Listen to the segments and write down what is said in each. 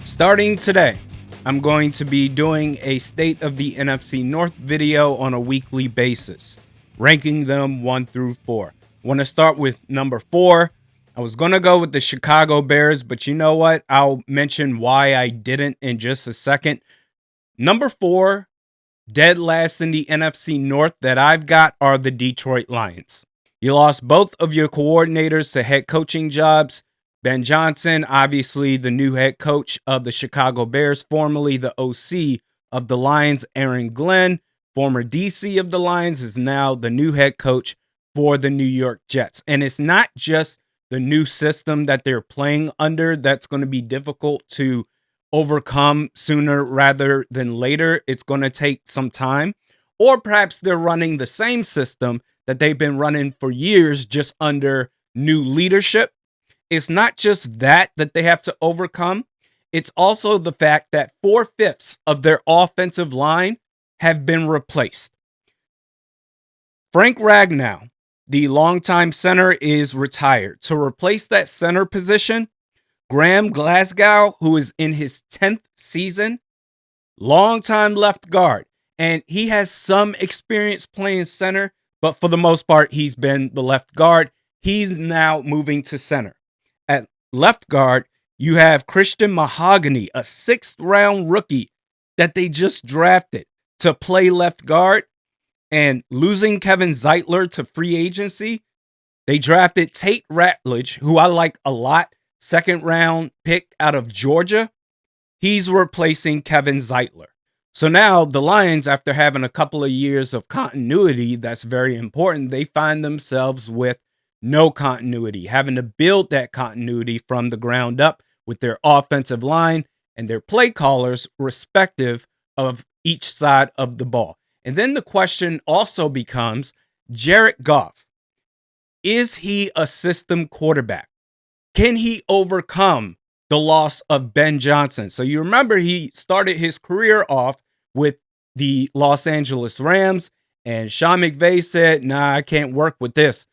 Starting today, I'm going to be doing a State of the NFC North video on a weekly basis, ranking them 1 through 4. I want to start with number 4. I was going to go with the Chicago Bears, but you know what? I'll mention why I didn't in just a second. Number 4, dead last in the NFC North that I've got are the Detroit Lions. You lost both of your coordinators to head coaching jobs. Ben Johnson, obviously the new head coach of the Chicago Bears, formerly the OC of the Lions. Aaron Glenn, former DC of the Lions, is now the new head coach for the New York Jets. And it's not just the new system that they're playing under that's going to be difficult to overcome sooner rather than later. It's going to take some time. Or perhaps they're running the same system that they've been running for years, just under new leadership. It's not just that they have to overcome. It's also the fact that 4/5 of their offensive line have been replaced. Frank Ragnow, the longtime center, is retired. To replace that center position, Graham Glasgow, who is in his 10th season, longtime left guard, and he has some experience playing center, but for the most part, he's been the left guard. He's now moving to center. At left guard, you have Christian Mahogany, a 6th-round rookie that they just drafted to play left guard. And losing Kevin Zeitler to free agency, they drafted Tate Ratledge, who I like a lot, 2nd-round pick out of Georgia. He's replacing Kevin Zeitler. So now the Lions, after having a couple of years of continuity, that's very important, they find themselves with no continuity, having to build that continuity from the ground up with their offensive line and their play callers, respective of each side of the ball. And then the question also becomes, Jared Goff, is he a system quarterback? Can he overcome the loss of Ben Johnson? So you remember he started his career off with the Los Angeles Rams, and Sean McVay said, nah, I can't work with this.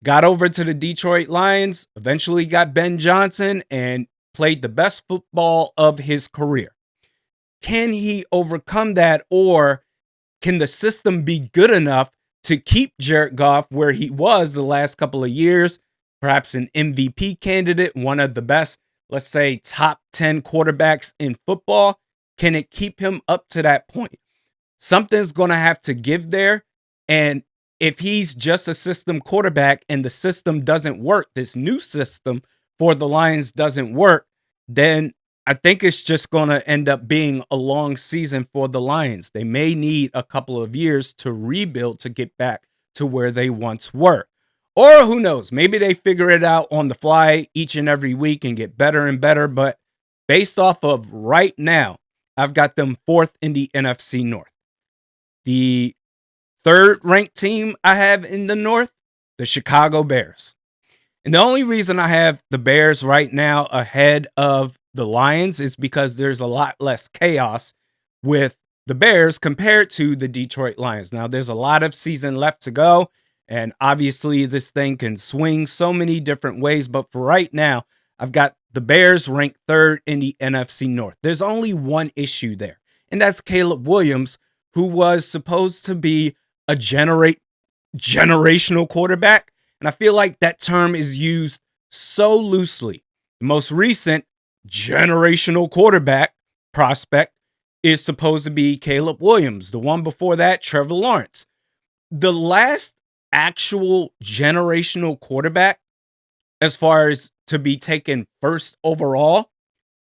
Got over to the Detroit Lions, eventually got Ben Johnson, and played the best football of his career. Can he overcome that, or can the system be good enough to keep Jared Goff where he was the last couple of years, perhaps an MVP candidate, one of the best, let's say, top 10 quarterbacks in football? Can it keep him up to that point? Something's going to have to give there, and if he's just a system quarterback and the system doesn't work, this new system for the Lions doesn't work, then I think it's just going to end up being a long season for the Lions. They may need a couple of years to rebuild to get back to where they once were. Or who knows, maybe they figure it out on the fly each and every week and get better and better. But based off of right now, I've got them 4th in the NFC North. The 3rd ranked team I have in the North, the Chicago Bears. And the only reason I have the Bears right now ahead of the Lions is because there's a lot less chaos with the Bears compared to the Detroit Lions. Now, there's a lot of season left to go, and obviously this thing can swing so many different ways. But for right now, I've got the Bears ranked 3rd in the NFC North. There's only one issue there, and that's Caleb Williams, who was supposed to be a generational quarterback. And I feel like that term is used so loosely. The most recent generational quarterback prospect is supposed to be Caleb Williams. The one before that, Trevor Lawrence. The last actual generational quarterback, as far as to be taken first overall,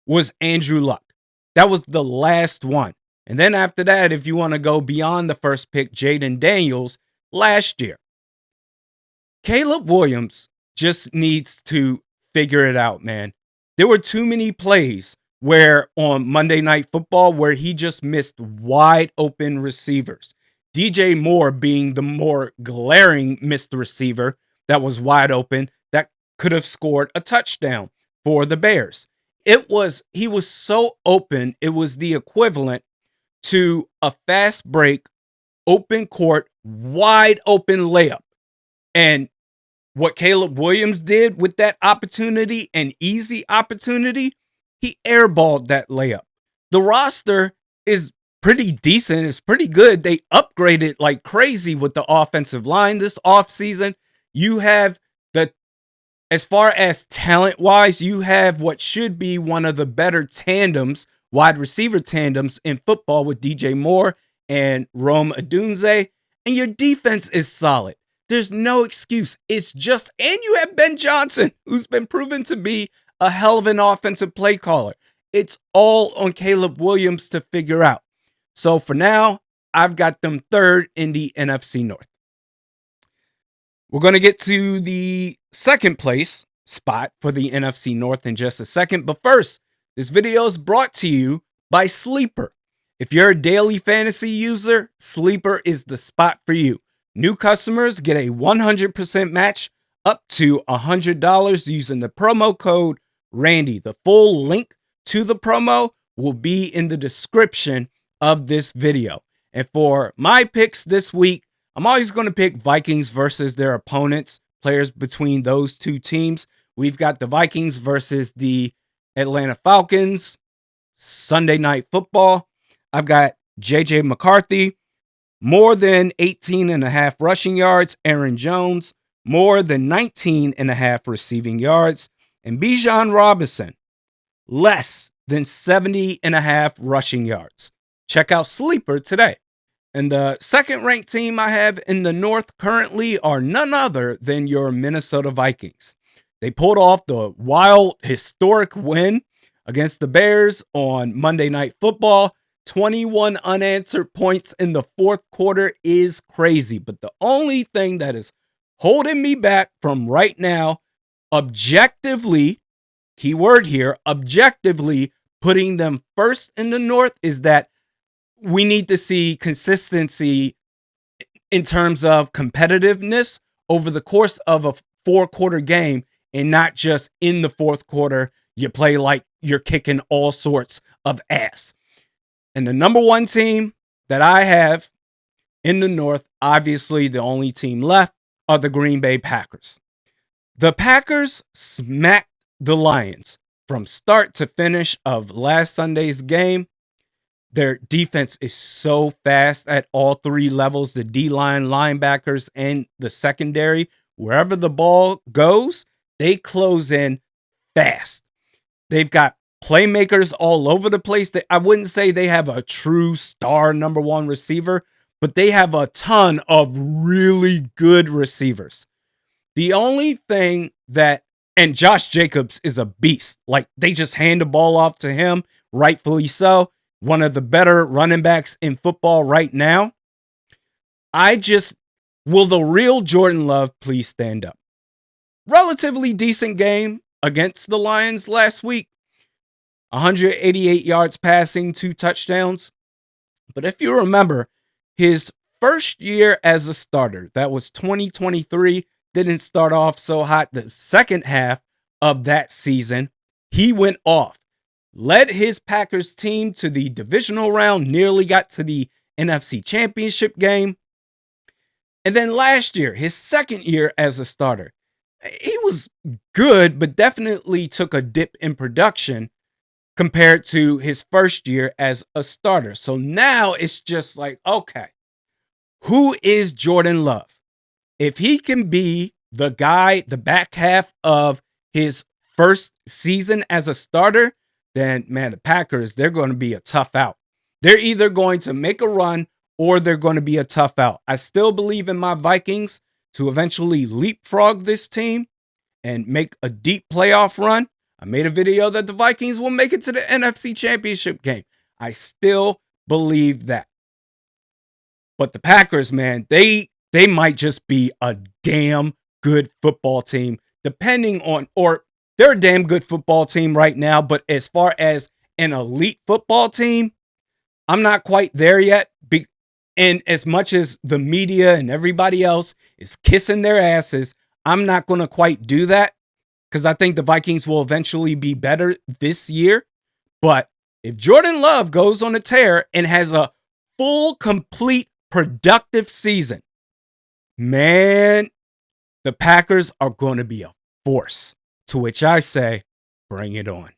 was Andrew Luck. That was the last one. And then after that, if you want to go beyond the first pick, Jaden Daniels last year. Caleb Williams just needs to figure it out, man. There were too many plays where on Monday Night Football where he just missed wide open receivers. DJ Moore being the more glaring missed receiver that was wide open that could have scored a touchdown for the Bears. He was so open, it was the equivalent to a fast break, open court, wide open layup. And what Caleb Williams did with that opportunity, an easy opportunity, He airballed that layup. The roster is pretty decent. It's pretty good. They upgraded like crazy with the offensive line this offseason. You have the, as far as talent wise, you have what should be one of the better tandems, wide receiver tandems in football with DJ Moore and Rome Odunze. And your defense is solid. There's no excuse. It's just, and you have Ben Johnson, who's been proven to be a hell of an offensive play caller. It's all on Caleb Williams to figure out. So for now, I've got them third in the NFC North. We're going to get to the second place spot for the NFC North in just a second. But first, this video is brought to you by Sleeper. If you're a daily fantasy user, Sleeper is the spot for you. New customers get a 100% match up to $100 using the promo code Randy. The full link to the promo will be in the description of this video. And for my picks this week, I'm always going to pick Vikings versus their opponents, players between those two teams. We've got the Vikings versus the Atlanta Falcons, Sunday Night Football. I've got J.J. McCarthy, more than 18.5 rushing yards. Aaron Jones, more than 19.5 receiving yards. And Bijan Robinson, less than 70.5 rushing yards. Check out Sleeper today. And the second ranked team I have in the North currently are none other than your Minnesota Vikings. They pulled off the wild, historic win against the Bears on Monday Night Football. 21 unanswered points in the fourth quarter is crazy. But the only thing that is holding me back from right now, objectively, keyword here, objectively putting them first in the North, is that we need to see consistency in terms of competitiveness over the course of a 4-quarter game, and not just in the fourth quarter, you play like you're kicking all sorts of ass. And the number one team that I have in the North, obviously the only team left, are the Green Bay Packers. The Packers smacked the Lions from start to finish of last Sunday's game. Their defense is so fast at all three levels, the D-line, linebackers, and the secondary. Wherever the ball goes, they close in fast. They've got playmakers all over the place. I wouldn't say they have a true star number one receiver, but they have a ton of really good receivers. The only thing that, and Josh Jacobs is a beast. Like, they just hand the ball off to him, rightfully so. One of the better running backs in football right now. Will the real Jordan Love please stand up? Relatively decent game against the Lions last week. 188 yards passing, 2 touchdowns. But if you remember, his first year as a starter, that was 2023, didn't start off so hot. The second half of that season, he went off. Led his Packers team to the divisional round, nearly got to the NFC Championship game. And then last year, his second year as a starter, he was good, but definitely took a dip in production compared to his first year as a starter. So now it's just like, okay, who is Jordan Love? If he can be the guy, the back half of his first season as a starter, then, man, the Packers, they're going to be a tough out. They're either going to make a run or they're going to be a tough out. I still believe in my Vikings to eventually leapfrog this team and make a deep playoff run. I made a video that the Vikings will make it to the NFC Championship game. I still believe that. But the Packers, man, they might just be a damn good football team, depending on, or they're a damn good football team right now, but as far as an elite football team, I'm not quite there yet. And as much as the media and everybody else is kissing their asses, I'm not going to quite do that because I think the Vikings will eventually be better this year. But if Jordan Love goes on a tear and has a full, complete, productive season, man, the Packers are going to be a force. To which I say, bring it on.